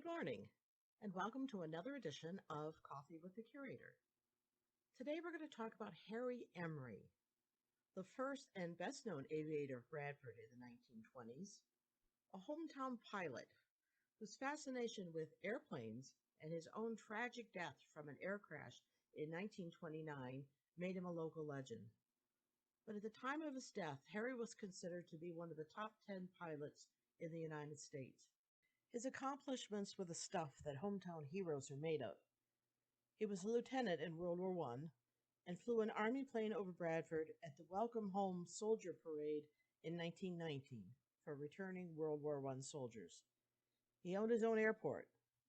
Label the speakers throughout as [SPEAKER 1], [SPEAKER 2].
[SPEAKER 1] Good morning, and welcome to another edition of Coffee with the Curator. Today we're going to talk about Harry Emery, the first and best known aviator of Bradford in the 1920s, a hometown pilot whose fascination with airplanes and his own tragic death from an air crash in 1929 made him a local legend. But at the time of his death, Harry was considered to be one of the top 10 pilots in the United States. His accomplishments were the stuff that hometown heroes are made of. He was a lieutenant in World War I and flew an Army plane over Bradford at the Welcome Home Soldier Parade in 1919 for returning World War I soldiers. He owned his own airport,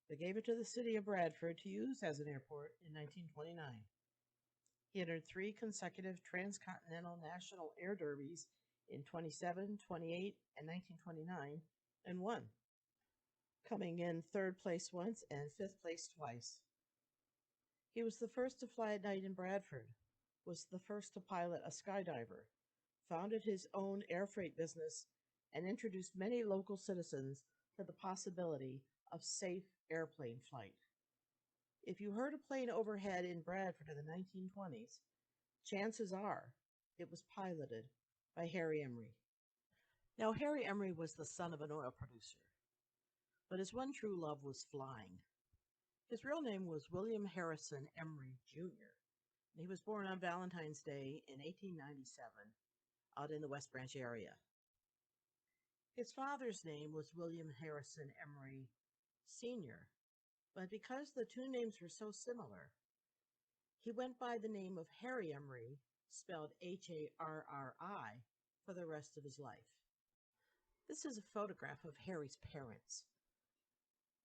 [SPEAKER 1] but gave it to the city of Bradford to use as an airport in 1929. He entered 3 consecutive Transcontinental National Air Derbies in 27, 28, and 1929 and won, coming in 3rd place once and 5th place twice. He was the first to fly at night in Bradford, was the first to pilot a skydiver, founded his own air freight business, and introduced many local citizens to the possibility of safe airplane flight. If you heard a plane overhead in Bradford in the 1920s, chances are it was piloted by Harry Emery. Now, Harry Emery was the son of an oil producer, but his one true love was flying. His real name was William Harrison Emery, Jr., and he was born on Valentine's Day in 1897 out in the West Branch area. His father's name was William Harrison Emery, Sr., but because the 2 names were so similar, he went by the name of Harry Emery, spelled Harri, for the rest of his life. This is a photograph of Harry's parents,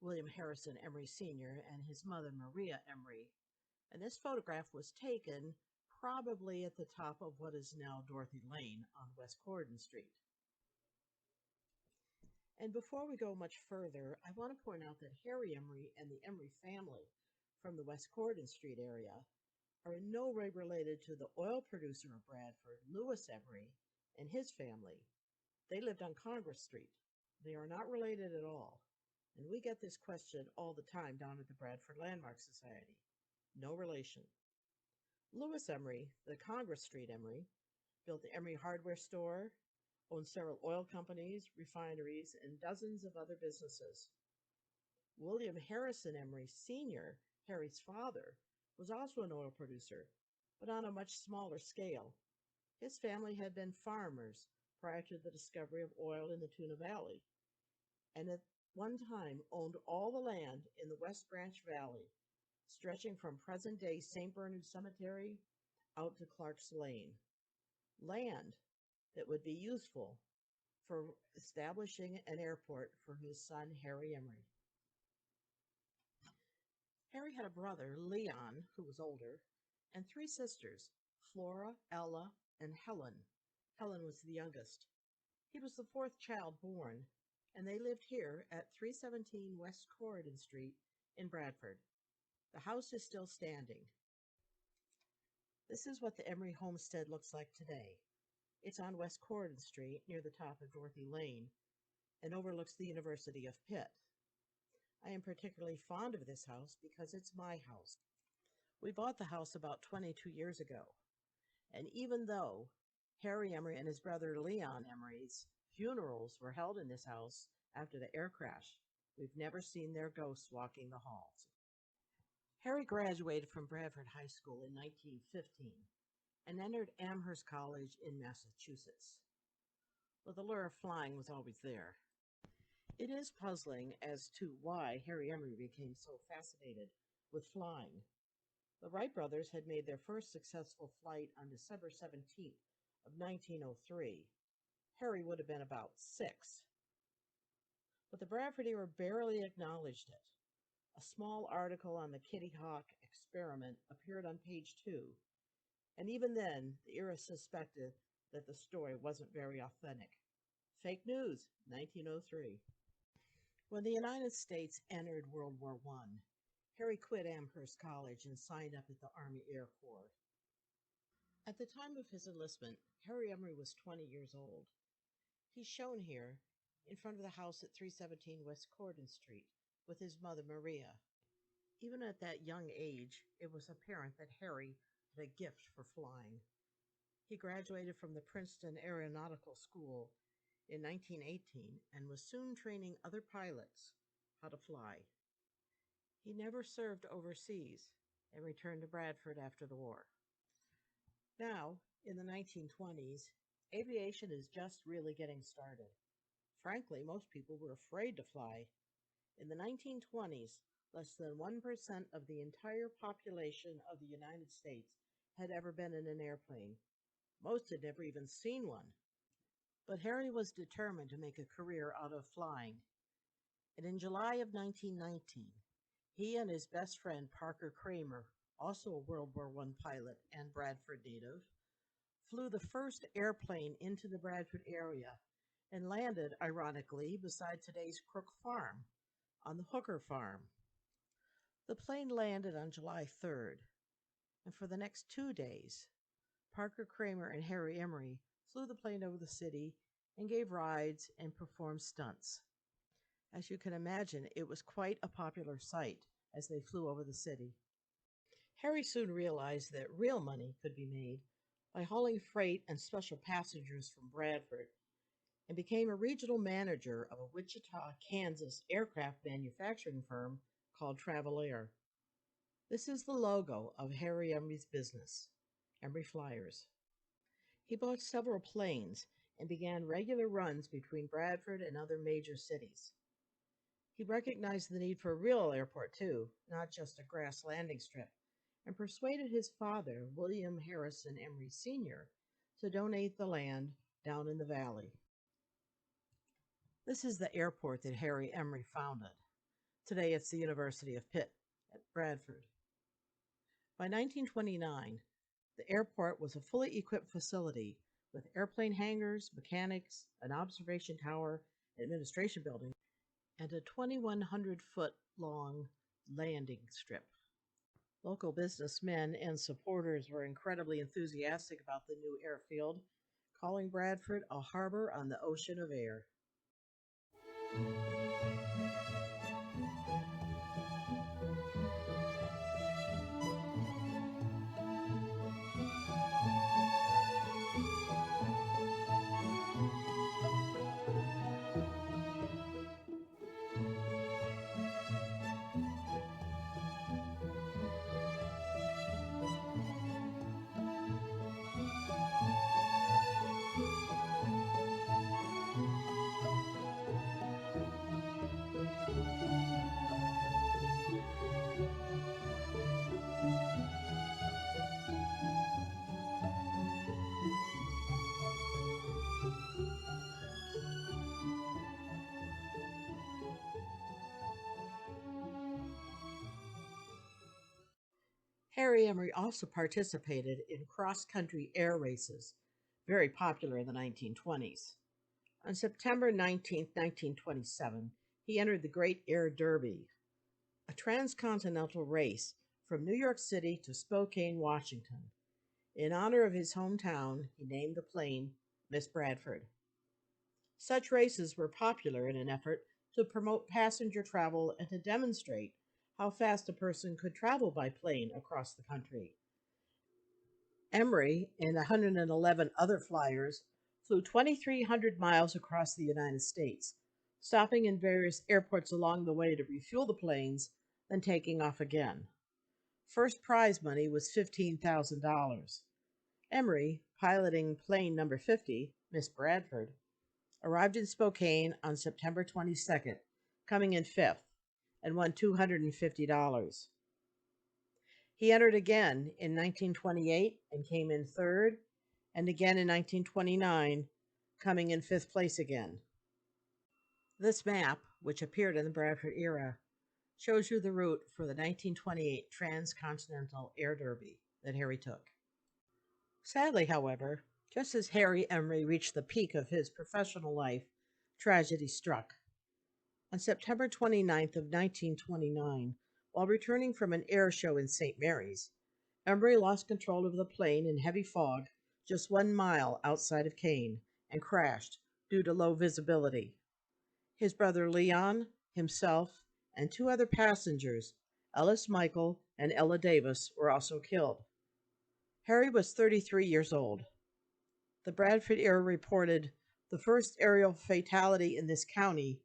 [SPEAKER 1] William Harrison Emery Sr. and his mother Maria Emery, and this photograph was taken probably at the top of what is now Dorothy Lane on West Corydon Street. And before we go much further, I want to point out that Harry Emery and the Emery family from the West Corydon Street area are in no way related to the oil producer of Bradford, Lewis Emery, and his family. They lived on Congress Street. They are not related at all. And we get this question all the time down at the Bradford Landmark Society. No relation. Lewis Emery, the Congress Street Emery, built the Emery hardware store, owned several oil companies, refineries, and dozens of other businesses. William Harrison Emery Sr., Harry's father, was also an oil producer, but on a much smaller scale. His family had been farmers prior to the discovery of oil in the Tuna Valley, and at one time owned all the land in the West Branch Valley, stretching from present-day St. Bernard Cemetery out to Clark's Lane. Land that would be useful for establishing an airport for his son, Harry Emery. Harry had a brother, Leon, who was older, and 3 sisters, Flora, Ella, and Helen. Helen was the youngest. He was the 4th child born, and they lived here at 317 West Corydon Street in Bradford. The house is still standing. This is what the Emery homestead looks like today. It's on West Corydon Street near the top of Dorothy Lane and overlooks the University of Pitt. I am particularly fond of this house because it's my house. We bought the house about 22 years ago, and even though Harry Emery and his brother Leon Emery's funerals were held in this house after the air crash, we've never seen their ghosts walking the halls. Harry graduated from Bradford High School in 1915 and entered Amherst College in Massachusetts. But the lure of flying was always there. It is puzzling as to why Harry Emery became so fascinated with flying. The Wright brothers had made their first successful flight on December 17th of 1903. Harry would have been about 6. But the Bradford era barely acknowledged it. A small article on the Kitty Hawk experiment appeared on page 2, and even then, the era suspected that the story wasn't very authentic. Fake news, 1903. When the United States entered World War I, Harry quit Amherst College and signed up at the Army Air Corps. At the time of his enlistment, Harry Emery was 20 years old. He's shown here in front of the house at 317 West Corydon Street with his mother Maria. Even at that young age, it was apparent that Harry had a gift for flying. He graduated from the Princeton Aeronautical School in 1918 and was soon training other pilots how to fly. He never served overseas and returned to Bradford after the war. Now, in the 1920s, aviation is just really getting started. Frankly, most people were afraid to fly. In the 1920s, less than 1% of the entire population of the United States had ever been in an airplane. Most had never even seen one. But Harry was determined to make a career out of flying. And in July of 1919, he and his best friend Parker Kramer, also a World War I pilot and Bradford native, flew the first airplane into the Bradford area and landed, ironically, beside today's Crook Farm on the Hooker Farm. The plane landed on July 3rd, and for the next 2 days, Parker Kramer and Harry Emery flew the plane over the city and gave rides and performed stunts. As you can imagine, it was quite a popular sight as they flew over the city. Harry soon realized that real money could be made by hauling freight and special passengers from Bradford and became a regional manager of a Wichita, Kansas aircraft manufacturing firm called Travel Air. This is the logo of Harry Emery's business, Emery Flyers. He bought several planes and began regular runs between Bradford and other major cities. He recognized the need for a real airport, too, not just a grass landing strip, and persuaded his father, William Harrison Emery Sr., to donate the land down in the valley. This is the airport that Harry Emery founded. Today it's the University of Pitt at Bradford. By 1929, the airport was a fully equipped facility with airplane hangars, mechanics, an observation tower, an administration building, and a 2,100-foot long landing strip. Local businessmen and supporters were incredibly enthusiastic about the new airfield, calling Bradford a harbor on the ocean of air. Harry Emery also participated in cross country air races, very popular in the 1920s. On September 19th, 1927, he entered the Great Air Derby, a transcontinental race from New York City to Spokane, Washington. In honor of his hometown, he named the plane Miss Bradford. Such races were popular in an effort to promote passenger travel and to demonstrate how fast a person could travel by plane across the country. Emery and 111 other flyers flew 2,300 miles across the United States, stopping in various airports along the way to refuel the planes, then taking off again. First prize money was $15,000. Emery, piloting plane number 50, Miss Bradford, arrived in Spokane on September 22nd, coming in fifth, and won $250. He entered again in 1928 and came in third, and again in 1929, coming in fifth place again. This map, which appeared in the Bradford era, shows you the route for the 1928 Transcontinental Air Derby that Harry took. Sadly, however, just as Harry Emery reached the peak of his professional life, tragedy struck. On September 29th of 1929, while returning from an air show in St. Mary's, Emery lost control of the plane in heavy fog just 1 mile outside of Kane and crashed due to low visibility. His brother Leon, himself, and two other passengers, Ellis Michael and Ella Davis, were also killed. Harri was 33 years old. The Bradford Era reported the first aerial fatality in this county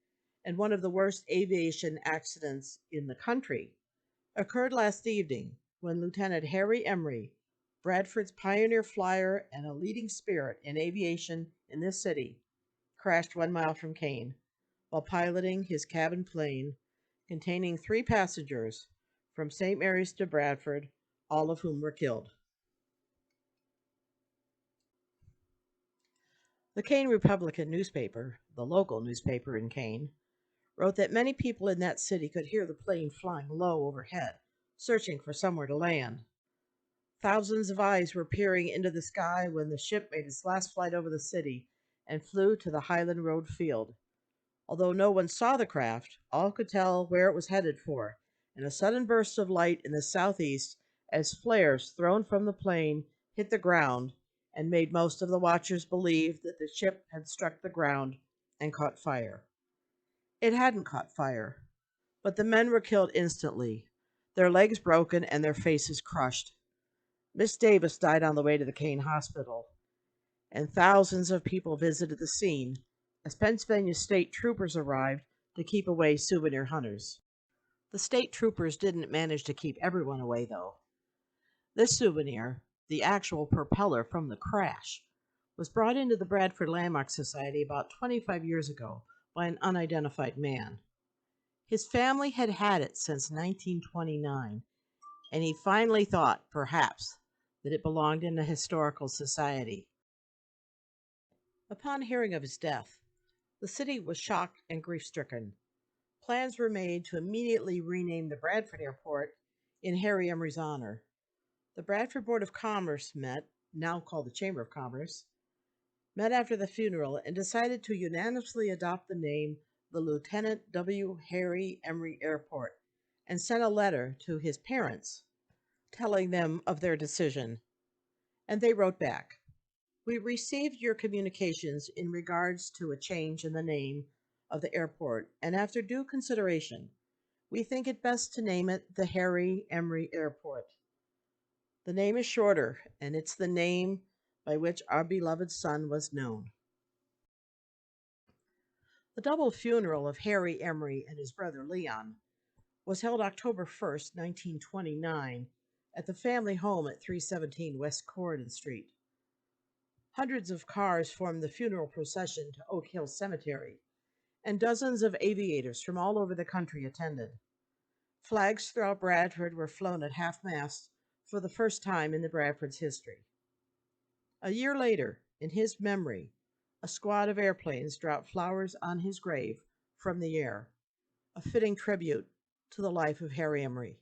[SPEAKER 1] and one of the worst aviation accidents in the country occurred last evening when Lieutenant Harry Emery, Bradford's pioneer flyer and a leading spirit in aviation in this city, crashed 1 mile from Kane while piloting his cabin plane containing 3 passengers from St. Mary's to Bradford, all of whom were killed. The Kane Republican newspaper, the local newspaper in Kane, wrote that many people in that city could hear the plane flying low overhead, searching for somewhere to land. Thousands of eyes were peering into the sky when the ship made its last flight over the city and flew to the Highland Road field. Although no one saw the craft, all could tell where it was headed for, in a sudden burst of light in the southeast as flares thrown from the plane hit the ground and made most of the watchers believe that the ship had struck the ground and caught fire. It hadn't caught fire, but the men were killed instantly, their legs broken and their faces crushed. Miss Davis died on the way to the Kane Hospital, and thousands of people visited the scene as Pennsylvania state troopers arrived to keep away souvenir hunters. The state troopers didn't manage to keep everyone away, though. This souvenir, the actual propeller from the crash, was brought into the Bradford Landmark Society about 25 years ago by an unidentified man. His family had had it since 1929, and he finally thought, perhaps, that it belonged in a historical society. Upon hearing of his death, the city was shocked and grief-stricken. Plans were made to immediately rename the Bradford Airport in Harry Emery's honor. The Bradford Board of Commerce met, now called the Chamber of Commerce, met after the funeral and decided to unanimously adopt the name the Lieutenant W. Harry Emery Airport and sent a letter to his parents telling them of their decision. And they wrote back, "We received your communications in regards to a change in the name of the airport, and after due consideration, we think it best to name it the Harry Emery Airport. The name is shorter, and it's the name by which our beloved son was known." The double funeral of Harry Emery and his brother Leon was held October 1st, 1929, at the family home at 317 West Corydon Street. Hundreds of cars formed the funeral procession to Oak Hill Cemetery, and dozens of aviators from all over the country attended. Flags throughout Bradford were flown at half-mast for the first time in the Bradford's history. A year later, in his memory, a squad of airplanes dropped flowers on his grave from the air, a fitting tribute to the life of Harry Emery.